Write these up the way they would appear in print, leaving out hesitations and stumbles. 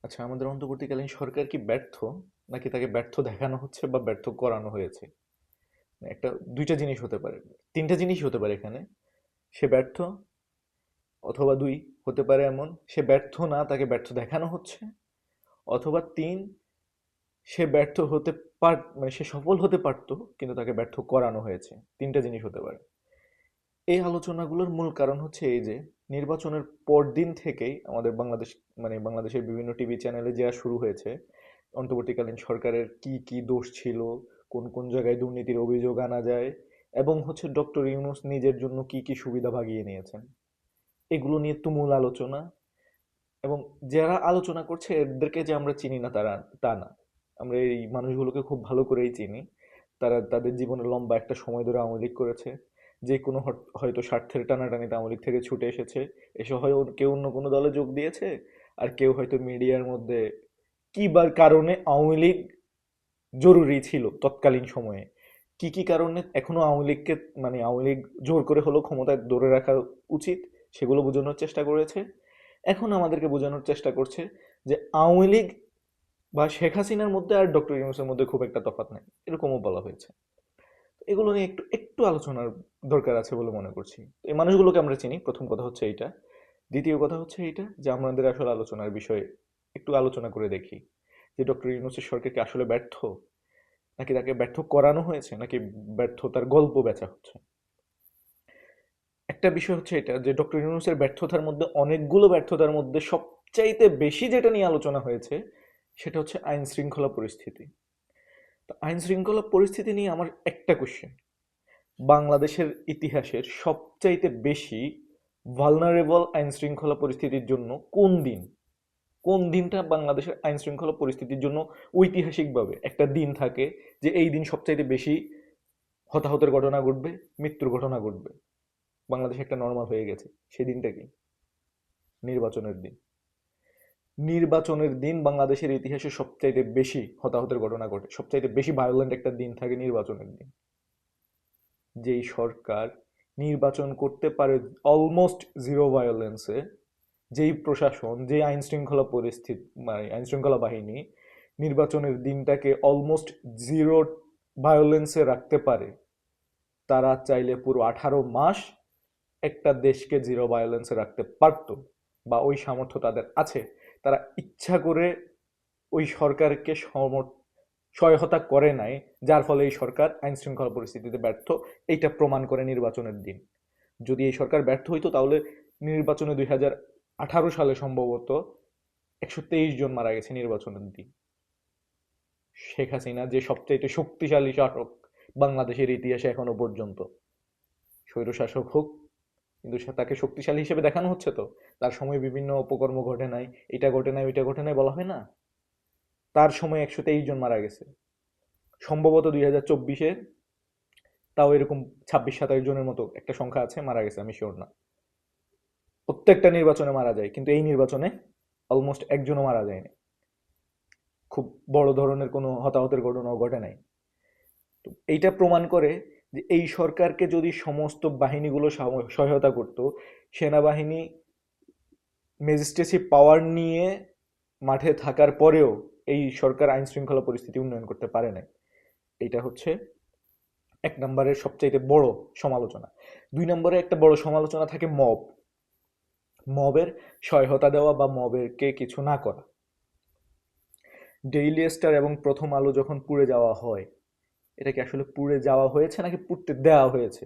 আচ্ছা, আমাদের অন্তর্বর্তীকালীন সরকার কি ব্যর্থ, নাকি তাকে ব্যর্থ দেখানো হচ্ছে বা ব্যর্থ করানো হয়েছে? একটা দুইটা জিনিস হতে পারে, তিনটা জিনিস হতে পারে এখানে। সে ব্যর্থ, অথবা দুই, হতে পারে এমন সে ব্যর্থ না, তাকে ব্যর্থ দেখানো হচ্ছে, অথবা তিন, সে ব্যর্থ হতে মানে সে সফল হতে পারতো কিন্তু তাকে ব্যর্থ করানো হয়েছে। তিনটা জিনিস হতে পারে। এই আলোচনাগুলোর মূল কারণ হচ্ছে এই যে নির্বাচনের পরদিন থেকেই আমাদের বাংলাদেশ, মানে বাংলাদেশের বিভিন্ন টিভি চ্যানেলে যা শুরু হয়েছে, অন্তর্বর্তীকালীন সরকারের কি কি দোষ ছিল, কোন কোন জায়গায় দুর্নীতির অভিযোগ আনা যায়, এবং হচ্ছে ডক্টর ইউনূস নিজের জন্য কি কি সুবিধা ভাগিয়ে নিয়েছেন, এগুলো নিয়ে তুমুল আলোচনা। এবং যারা আলোচনা করছে এদেরকে যে আমরা চিনি না তারা, তা না। আমরা এই মানুষগুলোকে খুব ভালো করেই চিনি। তারা তাদের জীবনে লম্বা একটা সময় ধরে আওয়ামী লীগ করেছে। যে কোনো হয়তো স্বার্থের টানাটানিতে আওয়ামী লীগ থেকে ছুটে এসেছে। এসে হয় কেউ অন্য কোনো দলে যোগ দিয়েছে, আর কেউ হয়তো মিডিয়ার মধ্যে কি বা কারণে আওয়ামী লীগ জরুরি ছিল তৎকালীন সময়ে, কি কি কারণে এখনো আওয়ামী লীগকে, মানে আওয়ামী লীগ জোর করে হলেও ক্ষমতায় ধরে রাখা উচিত, সেগুলো বোঝানোর চেষ্টা করেছে। এখন আমাদেরকে বোঝানোর চেষ্টা করছে যে আওয়ামী লীগ বা শেখ হাসিনার মধ্যে আর ডক্টর ইউনূসের মধ্যে খুব একটা তফাৎ নেই, এরকমও বলা হয়েছে। এগুলো নিয়ে একটু একটু আলোচনার দরকার আছে বলে মনে করছি। এই মানুষগুলোকে আমরা চিনি, প্রথম কথা হচ্ছে এইটা। দ্বিতীয় কথা হচ্ছে এইটা যে আমাদের আসলে আলোচনার বিষয়ে একটু আলোচনা করে দেখি যে ডক্টর ইউনূসের সরকার কি আসলে ব্যর্থ, নাকি তাকে ব্যর্থ করানো হয়েছে, নাকি ব্যর্থতার গল্প বেচা হচ্ছে। একটা বিষয় হচ্ছে এটা যে ডক্টর ইউনূসের ব্যর্থতার মধ্যে, অনেকগুলো ব্যর্থতার মধ্যে সবচাইতে বেশি যেটা নিয়ে আলোচনা হয়েছে সেটা হচ্ছে আইন শৃঙ্খলা পরিস্থিতি। তো আইন শৃঙ্খলা পরিস্থিতি নিয়ে আমার একটা কোশ্চেন, বাংলাদেশের ইতিহাসের সবচাইতে বেশি ভালনারেবল আইন শৃঙ্খলা পরিস্থিতির জন্য কোন দিন, কোন দিনটা বাংলাদেশের আইন শৃঙ্খলা পরিস্থিতির জন্য ঐতিহাসিকভাবে একটা দিন থাকে যে এই দিন সবচাইতে বেশি হতাহতের ঘটনা ঘটবে, মৃত্যুর ঘটনা ঘটবে, বাংলাদেশে একটা নর্মাল হয়ে গেছে, সেদিনটা কি? নির্বাচনের দিন। নির্বাচনের দিন বাংলাদেশের ইতিহাসে সবচাইতে বেশি হতাহতের ঘটনা ঘটে, সবচাইতে বেশি ভায়োলেন্ট একটা দিন থাকে নির্বাচনের দিন। যেই সরকার নির্বাচন করতে পারে অলমোস্ট জিরো ভায়োলেন্সে, যেই প্রশাসন, যে আইন শৃঙ্খলা পরিস্থিতি, মানে আইন শৃঙ্খলা বাহিনী নির্বাচনের দিনটাকে অলমোস্ট জিরো ভায়োলেন্সে রাখতে পারে, তারা চাইলে পুরো 18 মাস একটা দেশকে জিরো ভায়োলেন্সে রাখতে পারত, বা ওই সামর্থ্য তাদের আছে। তারা ইচ্ছা করে ওই সরকারকে সহায়তা করে নাই, যার ফলে এই সরকার আইন শৃঙ্খলা পরিস্থিতিতে ব্যর্থ। এইটা প্রমাণ করে নির্বাচনের দিন। যদি এই সরকার ব্যর্থ হইতো তাহলে নির্বাচনে 2018 সালে সম্ভবত 123 জন মারা গেছে নির্বাচনের দিন। শেখ হাসিনা যে সবচাইতে শক্তিশালী শাসক বাংলাদেশের ইতিহাসে এখনো পর্যন্ত, স্বৈরশাসক হোক, কিন্তু তাকে শক্তিশালী হিসেবে দেখানো হচ্ছে। তো তার সময় বিভিন্ন অপকর্ম ঘটে নাই, এটা ঘটে নাই, ওইটা ঘটে নাই বলা হয় না। তার সময় 123 জন মারা গেছে, সম্ভবত 2024-এ তাও এরকম 26-27 জনের মতো একটা সংখ্যা আছে মারা গেছে, আমি শিওর না। প্রত্যেকটা নির্বাচনে মারা যায়, কিন্তু এই নির্বাচনে অলমোস্ট একজনও মারা যায়নি, খুব বড় ধরনের কোনো হতাহতের ঘটনাও ঘটে নাই। তো এইটা প্রমাণ করে যে এই সরকারকে যদি সমস্ত বাহিনীগুলো সহায়তা করত, সেনাবাহিনী ম্যাজিস্ট্রেসি পাওয়ার নিয়ে মাঠে থাকার পরেও এই সরকার আইন শৃঙ্খলা পরিস্থিতি উন্নয়ন করতে পারে না। এটা হচ্ছে এক নম্বরের সবচাইতে বড় সমালোচনা। দুই নম্বরে একটা বড় সমালোচনা থাকে মব, মবের সহায়তা দেওয়া বা মবেরকে কিছু না করা। ডেইলি স্টার এবং প্রথম আলো যখন পুড়ে যাওয়া হয়, এটা কি আসলে পুড়ে যাওয়া হয়েছে নাকি পুড়তে দেওয়া হয়েছে?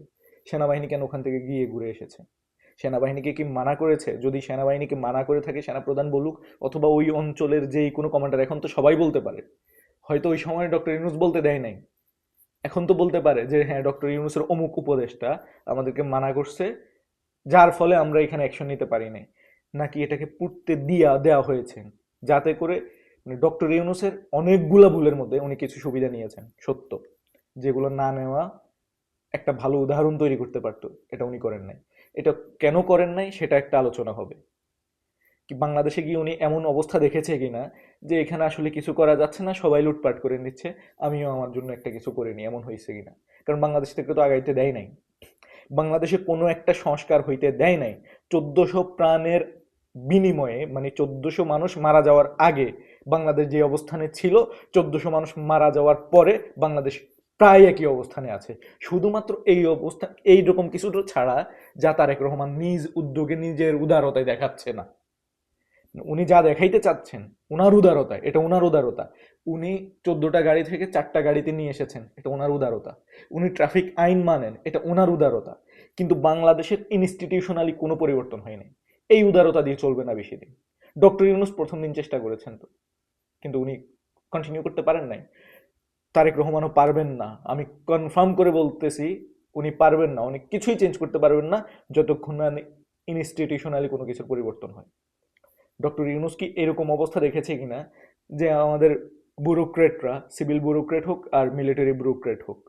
সেনাবাহিনী কেন ওখান থেকে গিয়ে ঘুরে এসেছে? সেনাবাহিনীকে কি মানা করেছে? যদি সেনাবাহিনীকে মানা করে থাকে সেনাপ্রধান বলুক, অথবা ওই অঞ্চলের যেই কোনো কমান্ডার, এখন তো সবাই বলতে পারে। হয়তো ওই সময় ডক্টর ইউনূস বলতে দেয় নাই, এখন তো বলতে পারে যে হ্যাঁ ডক্টর ইউনূসের অমুক উপদেষ্টা আমাদেরকে মানা করছে, যার ফলে আমরা এখানে অ্যাকশন নিতে পারি নাই। নাকি এটাকে পুড়তে দেওয়া হয়েছে যাতে করে, মানে ডক্টর ইউনূসের অনেকগুলা ভুলের মধ্যে উনি কিছু সুবিধা নিয়েছেন সত্য, যেগুলো না নেওয়া একটা ভালো উদাহরণ তৈরি করতে পারতো, এটা উনি করেন নাই। এটা কেন করেন নাই সেটা একটা আলোচনা হবে। কি বাংলাদেশে গিয়ে উনি এমন অবস্থা দেখেছে কিনা যে এখানে আসলে কিছু করা যাচ্ছে না, সবাই লুটপাট করে নিচ্ছে, আমিও আমার জন্য একটা কিছু করে নি, এমন হয়েছে কিনা? কারণ বাংলাদেশ থেকে তো আগাইতে দেয় নাই, বাংলাদেশে কোনো একটা সংস্কার হইতে দেয় নাই। 1400 প্রাণের বিনিময়ে, মানে 1400 মানুষ মারা যাওয়ার আগে বাংলাদেশ যে অবস্থানে ছিল, 1400 মানুষ মারা যাওয়ার পরে বাংলাদেশ প্রায় একই অবস্থানে আছে। শুধুমাত্র এই অবস্থা, এইরকম কিছু ছাড়া যা তারেক রহমান নিজ উদ্যোগে নিজের উদারতায় দেখাচ্ছে না। উনি যা দেখাইতে চাচ্ছেন উনার উদারতা, এটা উনার উদারতা। উনি 14টা গাড়ি থেকে 4টা গাড়িতে নিয়ে এসেছেন, এটা ওনার উদারতা। উনি ট্রাফিক আইন মানেন, এটা ওনার উদারতা। কিন্তু বাংলাদেশের ইনস্টিটিউশনালি কোনো পরিবর্তন হয়নি। এই উদারতা দিয়ে চলবে না বেশি দিন। ডক্টর ইউনূস প্রথম দিন চেষ্টা করেছেন তো, কিন্তু উনি কন্টিনিউ করতে পারেন নাই। তারেক রহমানও পারবেন না, আমি কনফার্ম করে বলতেছি। উনি পারবেন না, উনি কিছুই চেঞ্জ করতে পারবেন না যতক্ষণ না ইনস্টিটিউশনালি কোনো কিছুর পরিবর্তন হয়। ডক্টর ইউনূস কি এরকম অবস্থা দেখেছে কিনা যে আমাদের ব্যুরোক্রেটরা, সিভিল ব্যুরোক্রেট হোক আর মিলিটারি ব্যুরোক্রেট হোক,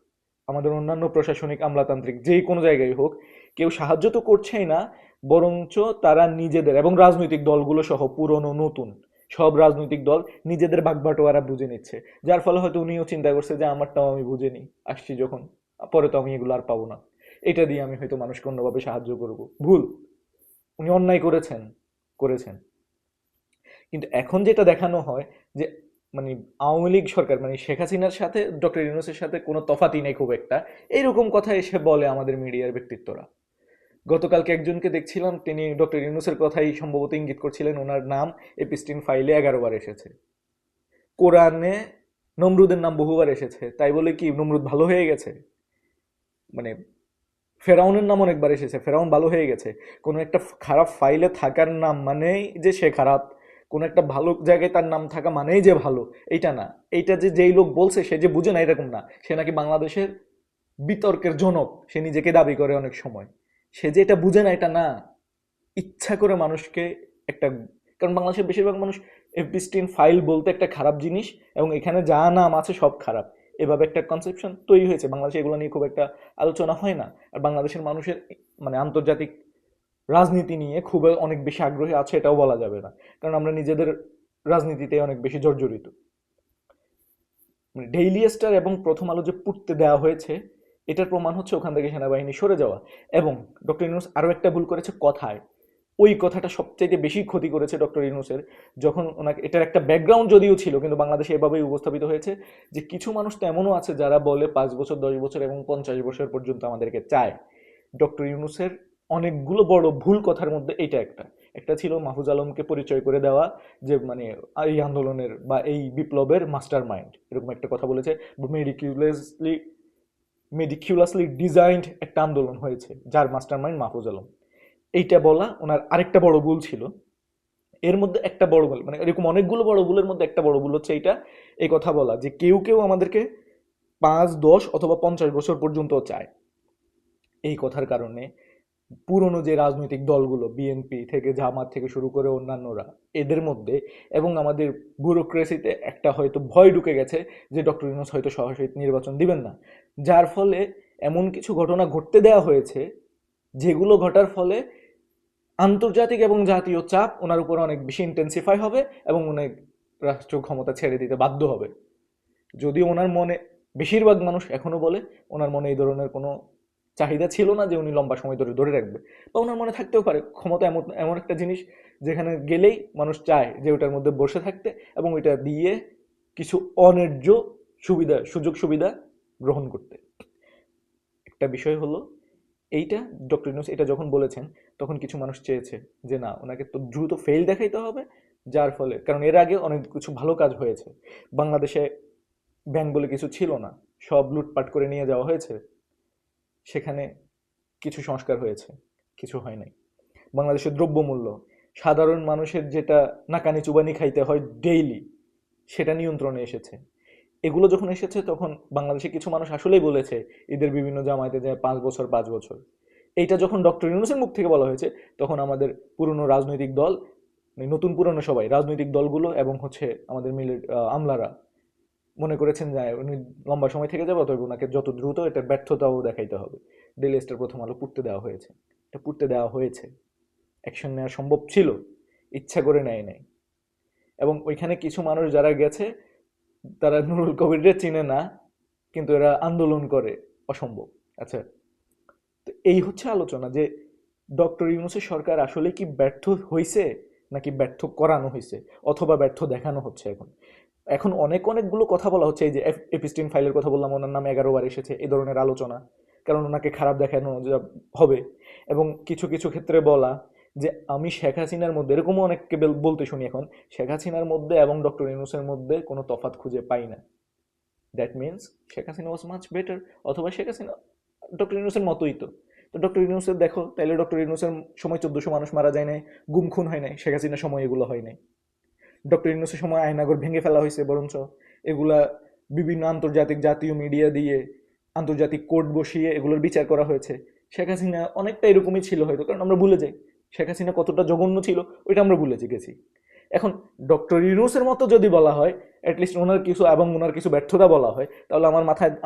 আমাদের অন্যান্য প্রশাসনিক আমলাতান্ত্রিক যেই কোনো জায়গায় হোক, কেউ সাহায্য তো করছেই না, বরঞ্চ তারা নিজেদের এবং রাজনৈতিক দলগুলো সহ পুরনো নতুন সব রাজনৈতিক দল নিজেদের ভাগবাটোয়ারা বুঝে নিচ্ছে। যার ফলে হয়তো উনিও চিন্তা করছে যে আমারটাও আমি বুঝে নিই, আসছি যখন, পরে তো আমি এগুলো আর পাবো না, এটা দিয়ে আমি হয়তো মানুষকে অন্যভাবে সাহায্য করব। ভুল, উনি অন্যায় করেছেন, করেছেন। কিন্তু এখন যেটা দেখানো হয় যে মানে আওয়ামী লীগ সরকার, মানে শেখ হাসিনার সাথে ডক্টর ইউনূসের সাথে কোনো তফাতই নেই খুব একটা, এইরকম কথা এসে বলে আমাদের মিডিয়ার ব্যক্তিত্বরা। গতকালকে একজনকে দেখছিলাম, তিনি ডক্টর ইউনূসের কথাই সম্ভবত ইঙ্গিত করছিলেন, ওনার নাম এপিস্টিন ফাইলে 11 বার এসেছে। কোরআনে নমরুদের নাম বহুবার এসেছে, তাই বলে কি নমরুদ ভালো হয়ে গেছে? মানে ফেরাউনের নাম অনেকবার এসেছে, ফেরাউন ভালো হয়ে গেছে? কোনো একটা খারাপ ফাইলে থাকার নাম মানেই যে সে খারাপ, কোনো একটা ভালো জায়গায় তার নাম থাকা মানেই যে ভালো, এইটা না। এইটা যে যেই লোক বলছে সে যে বুঝে না এরকম না। সে নাকি বাংলাদেশের বিতর্কের জনক, সে নিজেকে দাবি করে অনেক সময়। সে যে এটা বুঝে না এটা না, ইচ্ছা করে মানুষকে একটা, কারণ বাংলাদেশের বেশিরভাগ মানুষ এফবিস্টিন ফাইল বলতে একটা খারাপ জিনিস এবং এখানে যা নাম আছে সব খারাপ, এভাবে একটা কনসেপশন তৈরি হয়েছে। বাংলাদেশে এগুলো নিয়ে খুব একটা আলোচনা হয় না। আর বাংলাদেশের মানুষের মানে আন্তর্জাতিক রাজনীতি নিয়ে খুব অনেক বেশি আগ্রহী আছে এটাও বলা যাবে না, কারণ আমরা নিজেদের রাজনীতিতে অনেক বেশি জর্জরিত। মানে ডেইলি স্টার এবং প্রথম আলো যে পুড়তে দেওয়া হয়েছে, এটার প্রমাণ হচ্ছে ওখান থেকে সেনাবাহিনী সরে যাওয়া। এবং ডক্টর ইউনূস আরও একটা ভুল করেছে কথায়, ওই কথাটা সবচাইতে বেশি ক্ষতি করেছে ডক্টর ইউনূসের। যখন ওনাকে, এটার একটা ব্যাকগ্রাউন্ড যদিও ছিল কিন্তু বাংলাদেশে এভাবেই উপস্থাপিত হয়েছে যে কিছু মানুষ তো এমনও আছে যারা বলে 5 বছর 10 বছর এবং 50 বছর পর্যন্ত আমাদেরকে চায়। ডক্টর ইউনূসের অনেকগুলো বড় ভুল কথার মধ্যে এইটা একটা। একটা ছিল মাহফুজ আলমকে পরিচয় করে দেওয়া যে মানে এই আন্দোলনের বা এই বিপ্লবের মাস্টার মাইন্ড, এরকম একটা কথা বলেছে। মেডিকিউলাসলি মেডিকিউলাসলি ডিজাইনড একটা আন্দোলন হয়েছে যার মাস্টার মাইন্ড মাহফুজ আলম, এইটা বলা ওনার আরেকটা বড় ভুল ছিল। এর মধ্যে একটা বড় ভুল, মানে এরকম অনেকগুলো বড় ভুলের মধ্যে একটা বড় ভুল হচ্ছে এইটা, এই কথা বলা যে কেউ কেউ আমাদেরকে 5, 10 অথবা 50 বছর পর্যন্ত চায়। এই কথার কারণে পুরনো যে রাজনৈতিক দলগুলো, বিএনপি থেকে জামাত থেকে শুরু করে অন্যান্যরা, এদের মধ্যে এবং আমাদের ব্যুরোক্রেসিতে একটা হয়তো ভয় ঢুকে গেছে যে ডক্টর ইউনূস হয়তো সরাসরি নির্বাচন দিবেন না। যার ফলে এমন কিছু ঘটনা ঘটতে দেওয়া হয়েছে যেগুলো ঘটার ফলে আন্তর্জাতিক এবং জাতীয় চাপ ওনার উপর অনেক বেশি ইন্টেন্সিফাই হবে এবং অনেক রাষ্ট্র ক্ষমতা ছেড়ে দিতে বাধ্য হবে। যদিও ওনার মনে, বেশিরভাগ মানুষ এখনো বলে ওনার মনে এই ধরনের কোনো চাহিদা ছিল না যে উনি লম্বা সময় ধরে ধরে রাখবে, বা ওনার মনে থাকতেও পারে। ক্ষমতা এমন এমন একটা জিনিস যেখানে গেলেই মানুষ চায় যে ওটার মধ্যে বসে থাকতে এবং ওইটা দিয়ে কিছু অন্যায্য সুবিধা, সুযোগ সুবিধা গ্রহণ করতে। একটা বিষয় হলো এইটা, ডক্টর ইউনূস এটা যখন বলেছেন তখন কিছু মানুষ চেয়েছে যে না, ওনাকে তো দ্রুত ফেল দেখাইতে হবে। যার ফলে, কারণ এর আগে অনেক কিছু ভালো কাজ হয়েছে বাংলাদেশে, ব্যাংক বলে কিছু ছিল না, সব লুটপাট করে নিয়ে যাওয়া হয়েছে, সেখানে কিছু সংস্কার হয়েছে, কিছু হয় নাই। বাংলাদেশের দ্রব্যমূল্য, সাধারণ মানুষের যেটা নাকানি চুবানি খাইতে হয় ডেইলি, সেটা নিয়ন্ত্রণে এসেছে। এগুলো যখন এসেছে তখন বাংলাদেশে কিছু মানুষ আসলেই বলেছে ঈদের বিভিন্ন জামায়াতে যে 5 বছর 5 বছর। এইটা যখন ডক্টর ইউনূসের মুখ থেকে বলা হয়েছে তখন আমাদের পুরনো রাজনৈতিক দল, মানে নতুন পুরনো সবাই রাজনৈতিক দলগুলো এবং হচ্ছে আমাদের আমলারা মনে করেছেন যে উনি লম্বা সময় থেকে যাবে, তবে ওনাকে যত দ্রুত এটার ব্যর্থতাও দেখাইতে হবে। ডেইলি স্টার প্রথম আলো পুড়তে দেওয়া হয়েছে, এটা পুড়তে দেওয়া হয়েছে। অ্যাকশন নেওয়া সম্ভব ছিল, ইচ্ছা করে নেয় নাই। এবং ওইখানে কিছু মানুষ যারা গেছে তারা নুরুল কবিররে চিনে না, কিন্তু এরা আন্দোলন করে অসম্ভব। আচ্ছা, তো এই হচ্ছে আলোচনা যে ডক্টর ইউনূসের সরকার আসলে কি ব্যর্থ হয়েছে নাকি ব্যর্থ করানো হয়েছে, অথবা ব্যর্থ দেখানো হচ্ছে। এখন এখন অনেকগুলো কথা বলা হচ্ছে। এই যে এপিস্টিন ফাইলের কথা বললাম, ওনার নাম 11 বার এসেছে এই ধরনের আলোচনা, কারণ ওনাকে খারাপ দেখানো হবে। এবং কিছু কিছু ক্ষেত্রে বলা যে আমি শেখ হাসিনার মধ্যে, এরকমও অনেককে বলতে শুনি এখন, শেখ হাসিনার মধ্যে এবং ডক্টর ইউনূসের মধ্যে কোনো তফাৎ খুঁজে পাই না। That means Sheikh Hasina was much better, অথবা শেখ হাসিনা ডক্টর ইউনূসের মতোই। তো তো ডক্টর ইউনূসের দেখো, তাইলে ডক্টর ইউনূসের সময় 1400 মানুষ মারা যায় নাই, গুম খুন হয় নাই, শেখ হাসিনার সময় এগুলো হয় নাই। ডক্টর ইউনূসের সময় আয়নাঘর ভেঙে ফেলা হয়েছে, বরঞ্চ এগুলা বিভিন্ন আন্তর্জাতিক জাতীয় মিডিয়া দিয়ে আন্তর্জাতিক কোর্ট বসিয়ে এগুলোর বিচার করা হয়েছে। শেখ হাসিনা অনেকটা এরকমই ছিল হয়তো, কারণ আমরা ভুলে যাই শেখ হাসিনা কতটা জঘন্য ছিল, ওইটা আমরা ভুলে গেছি। এখন ডক্টর ইউনূসের মতো যদি বলা হয়, অ্যাটলিস্ট ওনার কিছু এবং ওনার কিছু ব্যর্থতা বলা হয়, তাহলে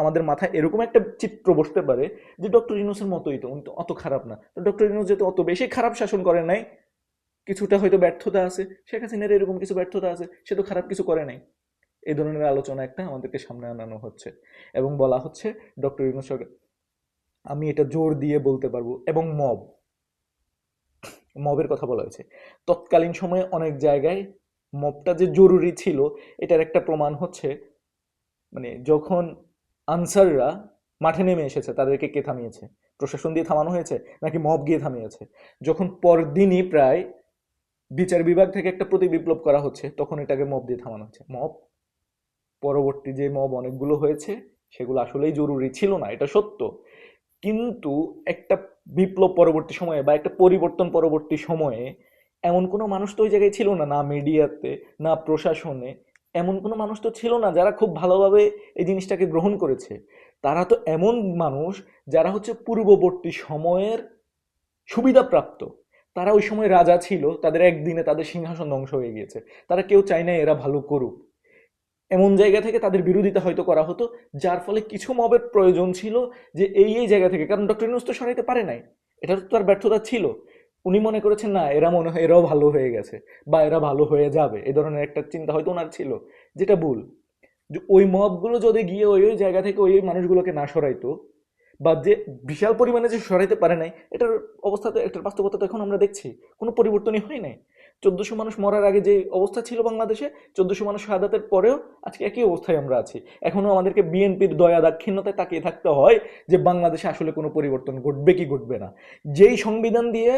আমাদের মাথায় এরকম একটা চিত্র বসতে পারে যে ডক্টর ইউনূসের মতোই তো, উনি তো অত খারাপ না। তো ডক্টর ইউনূস যেহেতু অত বেশি খারাপ শাসন করেন নাই, কিছুটা হয়তো ব্যর্থতা আছে, শেখ হাসিনার এরকম কিছু ব্যর্থতা আছে, সে তো খারাপ কিছু করে নাই। এই ধরনের আলোচনা একটা আমাদেরকে সামনে আনানো হচ্ছে এবং বলা হচ্ছে ডক্টর ইউনূস সরকার, আমি এটা জোর দিয়ে বলতে পারবো। এবং মবের কথা বলা হয়েছে তৎকালীন সময়ে অনেক জায়গায়। মবটা যে জরুরি ছিল এটার একটা প্রমাণ হচ্ছে, মানে যখন আনসাররা মাঠে নেমে এসেছে, তাদেরকে কে থামিয়েছে? প্রশাসন দিয়ে থামানো হয়েছে নাকি মব গিয়ে থামিয়েছে? যখন পরদিনই প্রায় বিচার বিভাগ থেকে একটা প্রতি বিপ্লব করা হচ্ছে, তখন এটাকে মব দিয়ে থামানো হচ্ছে। পরবর্তী যে মব অনেকগুলো হয়েছে, সেগুলো আসলেই জরুরি ছিল না, এটা সত্য। কিন্তু একটা বিপ্লব পরবর্তী সময়ে বা একটা পরিবর্তন পরবর্তী সময়ে এমন কোনো মানুষ তো ওই জায়গায় ছিল না, না মিডিয়াতে না প্রশাসনে, এমন কোনো মানুষ তো ছিল না যারা খুব ভালোভাবে এই জিনিসটাকে গ্রহণ করেছে। তারা তো এমন মানুষ যারা হচ্ছে পূর্ববর্তী সময়ের সুবিধাপ্রাপ্ত। তারা ওই সময় রাজা ছিল, তাদের একদিনে তাদের সিংহাসন ধ্বংস হয়ে গিয়েছে, তারা কেউ চায় না এরা ভালো করুক। এমন জায়গা থেকে তাদের বিরোধিতা হয়তো করা হতো, যার ফলে কিছু মবের প্রয়োজন ছিল যে এই জায়গা থেকে, কারণ ডক্টর ইউনূস তো সরাইতে পারে নাই, এটা তো তার ব্যর্থতা ছিল। উনি মনে করেছেন না এরা মনে হয় এরাও ভালো হয়ে গেছে বা এরা ভালো হয়ে যাবে, এই ধরনের একটা চিন্তা হয়তো ওনার ছিল, যেটা ভুল। যে ওই মবগুলো যদি গিয়ে ওই ওই জায়গা থেকে ওই মানুষগুলোকে না সরাইতো, বা যে বিশাল পরিমাণে যে সরাইতে পারে নাই, এটার অবস্থাতে, এটার বাস্তবতা তো এখন আমরা দেখছি কোনো পরিবর্তনই হয় নাই। 1400 মানুষ মরার আগে যে অবস্থা ছিল বাংলাদেশে, 1400 মানুষ শাহাদাতের পরেও আজকে একই অবস্থায় আমরা আছি। এখনো আমাদেরকে বিএনপির দয়া দাক্ষিণ্যতায় তাকিয়ে থাকতে হয় যে বাংলাদেশে আসলে কোনো পরিবর্তন ঘটবে কি ঘটবে না। যেই সংবিধান দিয়ে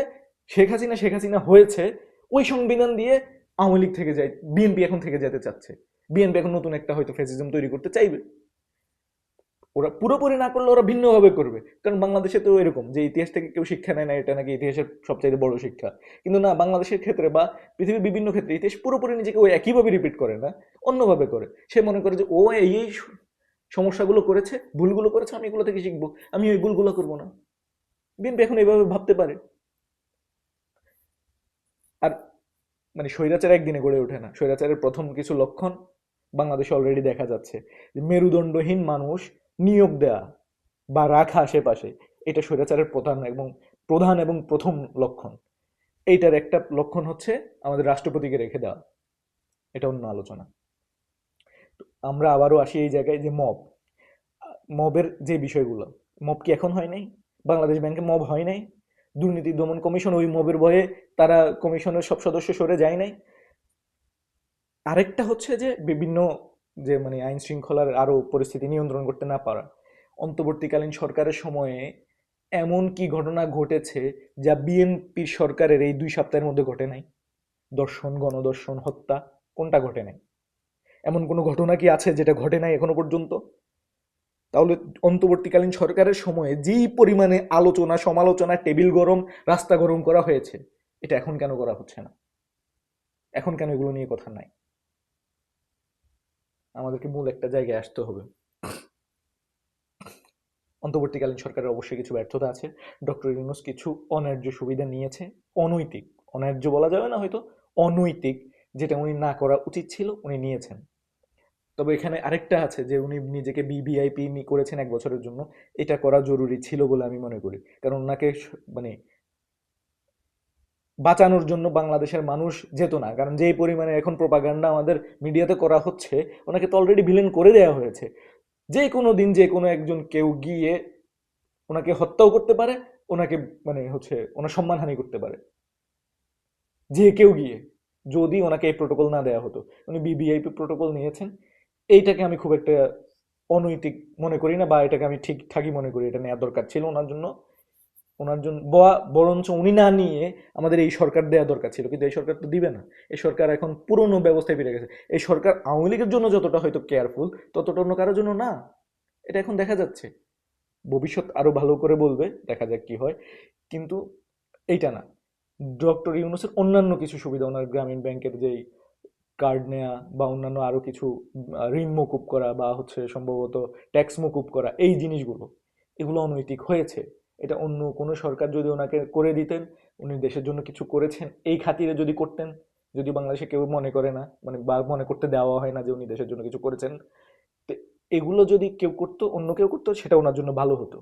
শেখ হাসিনা হয়েছে, ওই সংবিধান দিয়ে আওয়ামী লীগ থেকে যায়, বিএনপি এখন থেকে যেতে চাচ্ছে। বিএনপি এখন নতুন একটা হয়তো ফ্যাসিজম তৈরি করতে চাইবে। ওরা পুরোপুরি না করলে ওরা ভিন্নভাবে করবে, কারণ বাংলাদেশে তো এরকম যে ইতিহাস থেকে কেউ শিক্ষা নেয় না, এটা নাকি ইতিহাসের সবচাইতে বড় শিক্ষা। কিন্তু না, বাংলাদেশের ক্ষেত্রে বা পৃথিবীর বিভিন্ন ক্ষেত্রে ইতিহাস পুরোপুরি নিজেকে ওই একইভাবে রিপিট করে না, অন্যভাবে করে। সে মনে করে যে ও এই এই সমস্যাগুলো করেছে, ভুলগুলো করেছে, আমি এগুলো থেকে শিখবো, আমি ওই ভুলগুলো করবো না। বিএনপি এখন এইভাবে ভাবতে পারে। আর মানে স্বৈরাচার একদিনে গড়ে ওঠে না। স্বৈরাচারের প্রথম কিছু লক্ষণ বাংলাদেশে অলরেডি দেখা যাচ্ছে, যে মেরুদণ্ডহীন মানুষ নিয়োগ দেয়া বা রাখা আশেপাশে, এটা স্বৈরাচারের প্রধান এবং প্রথম লক্ষণ। এইটার একটা লক্ষণ হচ্ছে আমাদের রাষ্ট্রপতিকে রেখে দেওয়া, এটা অন্য আলোচনা। তো আমরা আবারও আসি এই জায়গায় যে মবের যে বিষয়গুলো, মব কি এখন হয় নাই? বাংলাদেশ ব্যাংকে মব হয় নাই? দুর্নীতি দমন কমিশন ওই মবের ভয়ে তারা কমিশনের সব সদস্য সরে যায় নাই? আরেকটা হচ্ছে যে বিভিন্ন যে মানে আইন শৃঙ্খলার আরো পরিস্থিতি নিয়ন্ত্রণ করতে না পারা। অন্তর্বর্তীকালীন সরকারের সময়ে এমন কি ঘটনা ঘটেছে যা বিএনপি সরকারের এই 2 সপ্তাহের মধ্যে ঘটে নাই? দর্শন, গণদর্শন, হত্যা, কোনটা ঘটে নাই? এমন কোনো ঘটনা কি আছে যেটা ঘটে নাই এখনো পর্যন্ত? তাহলে অন্তর্বর্তীকালীন সরকারের সময়ে যেই পরিমাণে আলোচনা সমালোচনা, টেবিল গরম, রাস্তা গরম করা হয়েছে, এটা এখন কেন করা হচ্ছে না? এখন কেন এগুলো নিয়ে কথা নাই? আমাদেরকে মূল একটা জায়গায় আসতে হবে। অন্তর্বর্তীকালীন সরকারের অবশ্যই কিছু ব্যর্থতা আছে। ডক্টর ইউনূস কিছু অন্যায্য সুবিধা নিয়েছে, অনৈতিক, অন্যায্য বলা যাবে না হয়তো, অনৈতিক, যেটা উনি না করা উচিত ছিল উনি নিয়েছেন। তবে এখানে আরেকটা আছে যে উনি নিজেকে বিভিআইপি করেছেন 1 বছরের জন্য, এটা করা জরুরি ছিল বলে আমি মনে করি। কারণ ওনাকে মানে বাঁচানোর জন্য বাংলাদেশের মানুষ যেত না, কারণ যেই পরিমাণে এখন প্রোপাগান্ডা আমাদের মিডিয়াতে করা হচ্ছে, ওনাকে তো অলরেডি ভিলেন করে দেওয়া হয়েছে। যে কোনো দিন যে কোনো একজন কেউ গিয়ে ওনাকে হত্যাও করতে পারে, ওনাকে মানে হচ্ছে ওনার সম্মানহানি করতে পারে, যে কেউ গিয়ে। যদি ওনাকে এই প্রোটোকল না দেওয়া হতো। উনি বিবিআইপি প্রোটোকল নিয়েছেন, এইটাকে আমি খুব একটা অনৈতিক মনে করি না, বা এটাকে আমি ঠিকঠাকই মনে করি, এটা নেওয়া দরকার ছিল ওনার জন্য। বরঞ্চ উনি না নিয়ে আমাদের এই সরকার দেওয়া দরকার ছিল, কিন্তু এই সরকার তো দিবে না। এই সরকার এখন পুরনো ব্যবস্থায় ফিরে গেছে। এই সরকার আওয়ামী লীগের জন্য যতটা হয়তো কেয়ারফুল, ততটা অন্য কারোর জন্য না। এটা এখন দেখা যাচ্ছে। ভবিষ্যৎ আরো ভালো করে বলবে, দেখা যাক কি হয়। কিন্তু এইটা না, ডক্টর ইউনূসের অন্যান্য কিছু সুবিধা, ওনার গ্রামীণ ব্যাংকের যেই কার্ড নেয়া বা অন্যান্য আরো কিছু ঋণ মকুব করা বা হচ্ছে সম্ভবত ট্যাক্স মকুব করা, এই জিনিসগুলো এগুলো অনৈতিক হয়েছে। এটা অন্য কোনো সরকার যদি ওনাকে করে দিতেন, উনি দেশের জন্য কিছু করেছেন এই খাতিরে যদি করতেন, যদি বাংলাদেশে কেউ মনে করে না, মানে বা মনে করতে দেওয়া হয় না যে উনি দেশের জন্য কিছু করেছেন, তো এগুলো যদি কেউ করতো, অন্য কেউ করতো, সেটা ওনার জন্য ভালো হতো।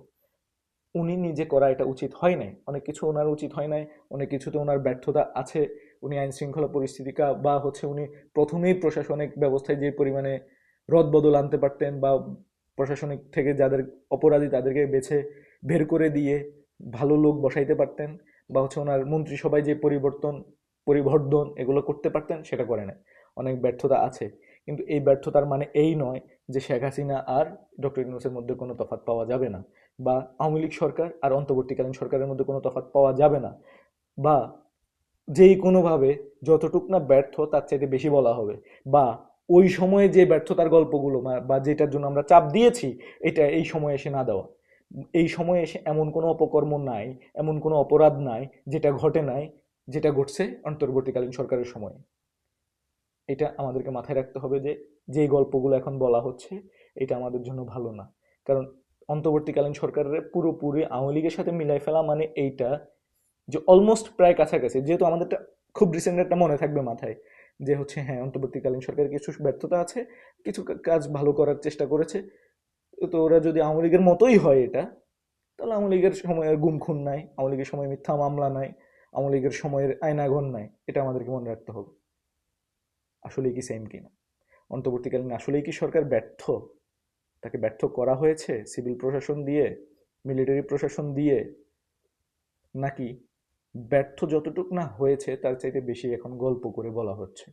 উনি নিজে করা এটা উচিত হয় নাই, অনেক কিছু ওনার উচিত হয় নাই, অনেক কিছুতে ওনার ব্যর্থতা আছে। উনি আইন শৃঙ্খলা পরিস্থিতি বা হচ্ছে উনি প্রথমেই প্রশাসনিক ব্যবস্থায় যে পরিমাণে রদবদল আনতে পারতেন, বা প্রশাসনিক থেকে যাদের অপরাধী তাদেরকে বের করে দিয়ে ভালো লোক বসাইতে পারতেন, বা হচ্ছে ওনার মন্ত্রিসভায় যে পরিবর্তন এগুলো করতে পারতেন, সেটা করে নাই। অনেক ব্যর্থতা আছে, কিন্তু এই ব্যর্থতার মানে এই নয় যে শেখ হাসিনা আর ডক্টর ইউনূসের মধ্যে কোনো তফাৎ পাওয়া যাবে না, বা আওয়ামী লীগ সরকার আর অন্তর্বর্তীকালীন সরকারের মধ্যে কোনো তফাৎ পাওয়া যাবে না, বা যেই কোনোভাবে যতটুক না ব্যর্থ তার চাইতে বেশি বলা হবে, বা ওই সময়ে যে ব্যর্থতার গল্পগুলো বা যেটার জন্য আমরা চাপ দিয়েছি, এটা এই সময়ে এসে না দেওয়া। এই সময়ে এসে এমন কোনো অপকর্ম নাই, এমন কোনো অপরাধ নাই যেটা ঘটে নাই, যেটা ঘটছে অন্তর্বর্তীকালীন সরকারের সময়ে। এটা আমাদেরকে মাথায় রাখতে হবে যে যেই গল্পগুলো এখন বলা হচ্ছে, এটা আমাদের জন্য ভালো না। কারণ অন্তর্বর্তীকালীন সরকারের পুরোপুরি আওয়ামী লীগের সাথে মিলাই ফেলা মানে এইটা যে অলমোস্ট প্রায় কাছাকাছি, যেহেতু আমাদেরটা খুব রিসেন্ট একটা মনে থাকবে মাথায়, যে হচ্ছে হ্যাঁ অন্তর্বর্তীকালীন সরকারের কিছু ব্যর্থতা আছে, কিছু কাজ ভালো করার চেষ্টা করেছে। তো ওরা যদি আওয়ামী লীগের মতোই হয় এটা, তাহলে আওয়ামী লীগের সময়ের গুম খুন নাই, আওয়ামী লীগের সময় মিথ্যা মামলা নাই, আওয়ামী লীগের সময়ের আয়নাঘর নাই। এটা আমাদেরকে মনে রাখতে হবে। আসলেই কি সেম কিনা, অন্তর্বর্তীকালীন আসলেই কি সরকার ব্যর্থ, তাকে ব্যর্থ করা হয়েছে সিভিল প্রশাসন দিয়ে, মিলিটারি প্রশাসন দিয়ে, নাকি ব্যর্থ যতটুক না হয়েছে তার চাইতে বেশি এখন গল্প করে বলা হচ্ছে?